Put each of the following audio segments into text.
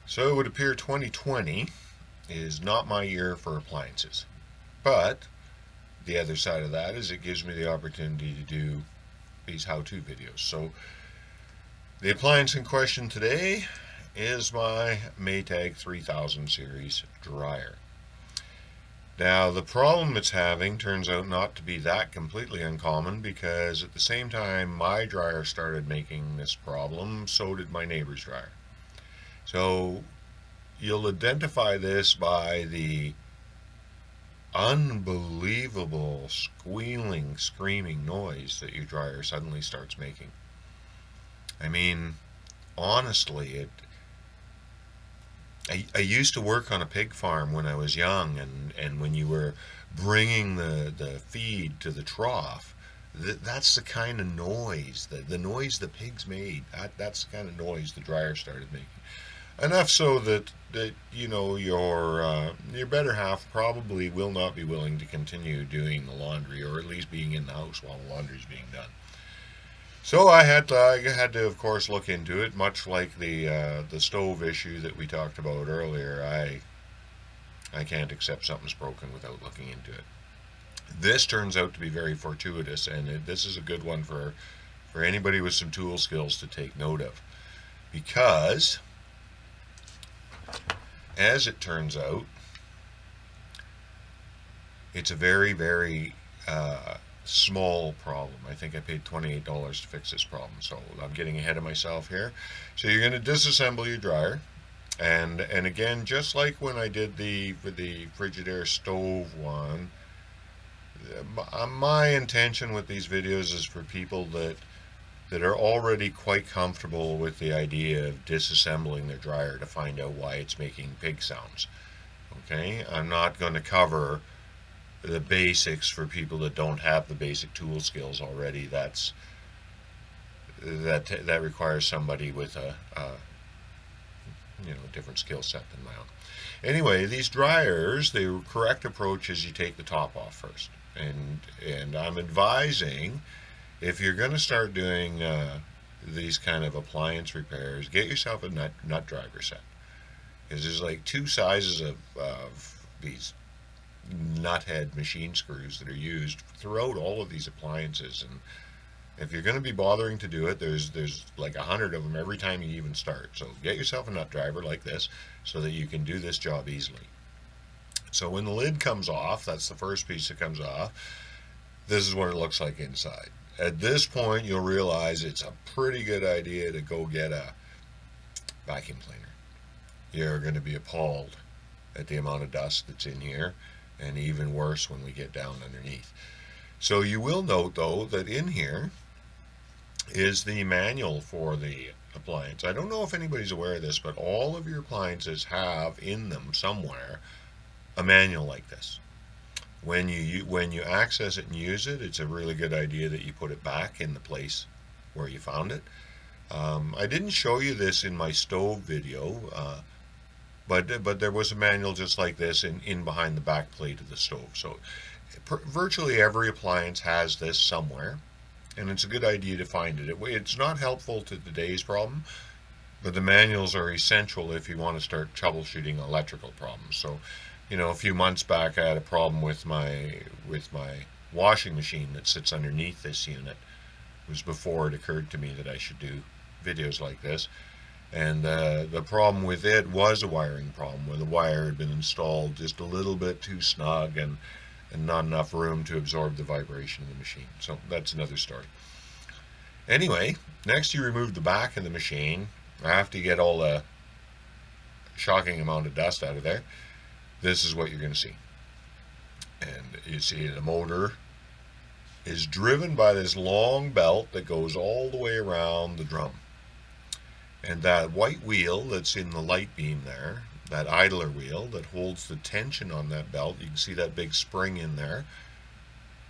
So it would appear 2020 is not my year for appliances. But the other side of that is it gives me the opportunity to do these how-to videos. So the appliance in question today is my Maytag 3000 series dryer. Now, the problem it's having turns out not to be that completely uncommon, because at the same time my dryer started making this problem, so did my neighbor's dryer. So you'll identify this by the unbelievable squealing, screaming noise that your dryer suddenly starts making. I mean, honestly, I used to work on a pig farm when I was young, and when you were bringing the feed to the trough, that's the kind of noise, the noise the pigs made. That's the kind of noise the dryer started making. Enough so that your better half probably will not be willing to continue doing the laundry, or at least being in the house while the laundry is being done. So I had to of course look into it, much like the stove issue that we talked about earlier. I can't accept something's broken without looking into it. This turns out to be very fortuitous, and this is a good one for anybody with some tool skills to take note of, because as it turns out, it's a very, very small problem. I think I paid $28 to fix this problem, so I'm getting ahead of myself here. So you're going to disassemble your dryer, and again, just like when I did the Frigidaire stove one, my intention with these videos is for people that are already quite comfortable with the idea of disassembling their dryer to find out why it's making pig sounds. Okay, I'm not going to cover the basics for people that don't have the basic tool skills already. That requires somebody with a different skill set than my own. Anyway, these dryers, the correct approach is you take the top off first, and I'm advising, if you're going to start doing these kind of appliance repairs, get yourself a nut driver set, because there's like two sizes of these nuthead machine screws that are used throughout all of these appliances. And if you're going to be bothering to do it, there's like 100 of them every time you even start. So get yourself a nut driver like this so that you can do this job easily. So when the lid comes off, that's the first piece that comes off. This is what it looks like inside. At this point, you'll realize it's a pretty good idea to go get a vacuum cleaner. You're going to be appalled at the amount of dust that's in here, and even worse when we get down underneath. So you will note, though, that in here is the manual for the appliance. I don't know if anybody's aware of this, but all of your appliances have in them somewhere a manual like this. When you access it and use it, it's a really good idea that you put it back in the place where you found it. I didn't show you this in my stove video, but there was a manual just like this in behind the back plate of the stove. So virtually every appliance has this somewhere, and it's a good idea to find it. It's not helpful to today's problem, but the manuals are essential if you want to start troubleshooting electrical problems. So, a few months back I had a problem with my washing machine that sits underneath this unit. It was before it occurred to me that I should do videos like this. And the problem with it was a wiring problem, where the wire had been installed just a little bit too snug, and not enough room to absorb the vibration of the machine. So that's another story. Anyway, next you remove the back of the machine after you get all the shocking amount of dust out of there. This is what you're going to see. And you see the motor is driven by this long belt that goes all the way around the drum. And that white wheel that's in the light beam there, that idler wheel that holds the tension on that belt, you can see that big spring in there.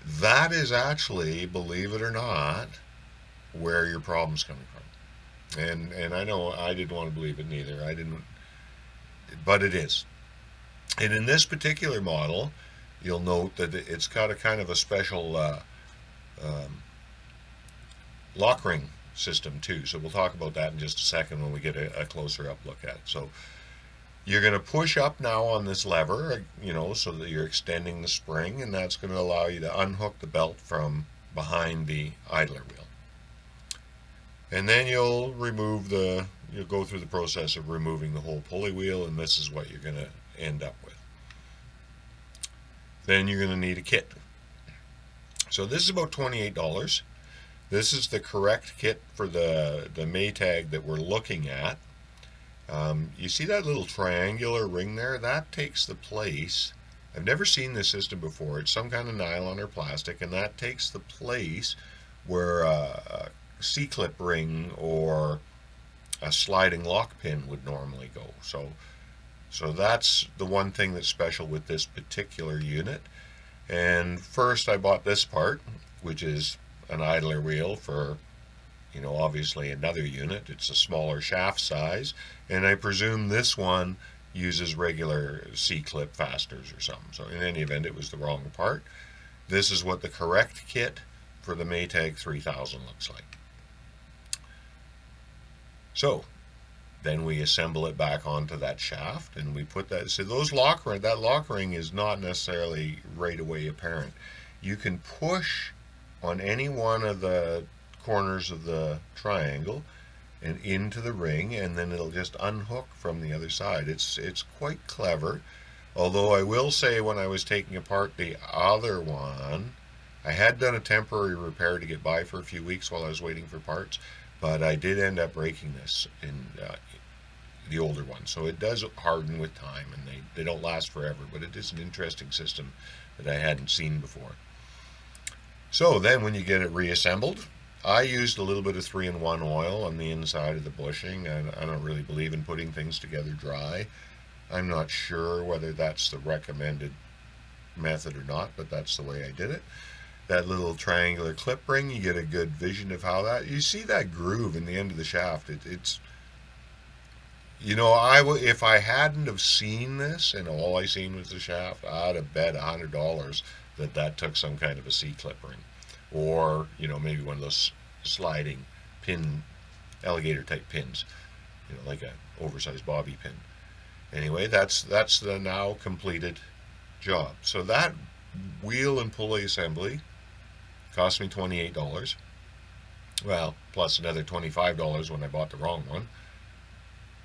That is actually, believe it or not, where your problem's coming from. And I know I didn't want to believe it neither. I didn't, but it is. And in this particular model, you'll note that it's got a kind of a special lock ring system too. So we'll talk about that in just a second when we get a closer up look at it. So You're going to push up now on this lever, so that you're extending the spring, and that's going to allow you to unhook the belt from behind the idler wheel. And then you'll go through the process of removing the whole pulley wheel, and this is what you're going to end up with. Then you're going to need a kit. So this is about $28. This is the correct kit for the Maytag that we're looking at. You see that little triangular ring there? That takes the place. I've never seen this system before. It's some kind of nylon or plastic, and that takes the place where a C-clip ring or a sliding lock pin would normally go. So that's the one thing that's special with this particular unit. And first I bought this part, which is an idler wheel for, obviously another unit. It's a smaller shaft size, and I presume this one uses regular C-clip fasteners or something. So in any event, it was the wrong part. This is what the correct kit for the Maytag 3000 looks like. So then we assemble it back onto that shaft, and we put that. So that lock ring is not necessarily right away apparent. You can push on any one of the corners of the triangle and into the ring, and then it'll just unhook from the other side. It's quite clever. Although I will say, when I was taking apart the other one, I had done a temporary repair to get by for a few weeks while I was waiting for parts, but I did end up breaking this in the older one. So it does harden with time, and they don't last forever, but it is an interesting system that I hadn't seen before. So then when you get it reassembled, I used a little bit of 3-in-1 oil on the inside of the bushing. I don't really believe in putting things together dry. I'm not sure whether that's the recommended method or not, but that's the way I did it. That little triangular clip ring, you get a good vision of how you see that groove in the end of the shaft. It's if I hadn't have seen this and all I seen was the shaft, I'd have bet $100 that took some kind of a C-clip ring, or maybe one of those sliding pin, alligator type pins, like an oversized bobby pin. Anyway, that's the now completed job. So that wheel and pulley assembly cost me $28. Well, plus another $25 when I bought the wrong one.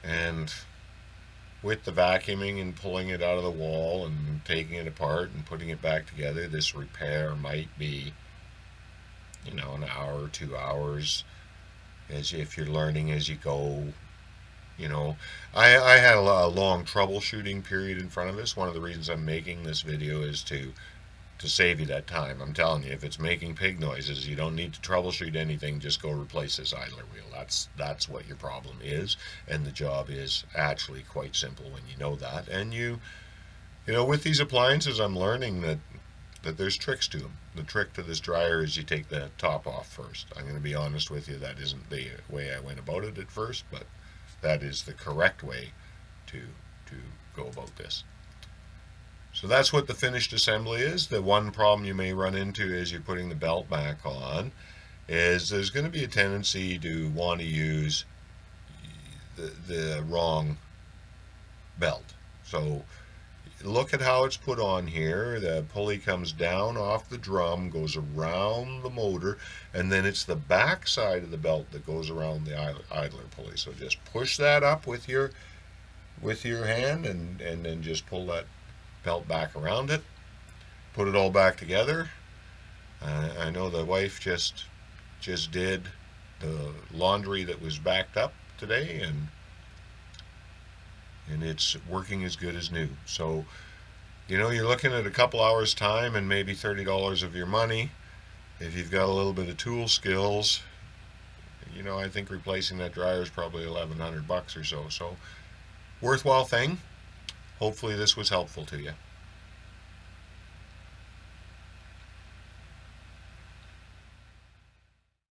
And with the vacuuming and pulling it out of the wall and taking it apart and putting it back together, this repair might be, an hour or 2 hours, as if you're learning as you go. I had a long troubleshooting period in front of us. One of the reasons I'm making this video is to save you that time. I'm telling you, if it's making pig noises, you don't need to troubleshoot anything. Just go replace this idler wheel. That's what your problem is, and the job is actually quite simple when you know that. And with these appliances, I'm learning that there's tricks to them. The trick to this dryer is you take the top off first. I'm going to be honest with you, that isn't the way I went about it at first, but that is the correct way to go about this. So that's what the finished assembly is. The one problem you may run into as you're putting the belt back on is there's going to be a tendency to want to use the wrong belt. So look at how it's put on here. The pulley comes down off the drum, goes around the motor, and then it's the back side of the belt that goes around the idler pulley. So just push that up with your hand, and then just pull that belt back around it. Put it all back together. I know the wife just did the laundry that was backed up today, and it's working as good as new. So you're looking at a couple hours time and maybe $30 of your money. If you've got a little bit of tool skills, I think replacing that dryer is probably $1,100 or so. So worthwhile thing. Hopefully this was helpful to you.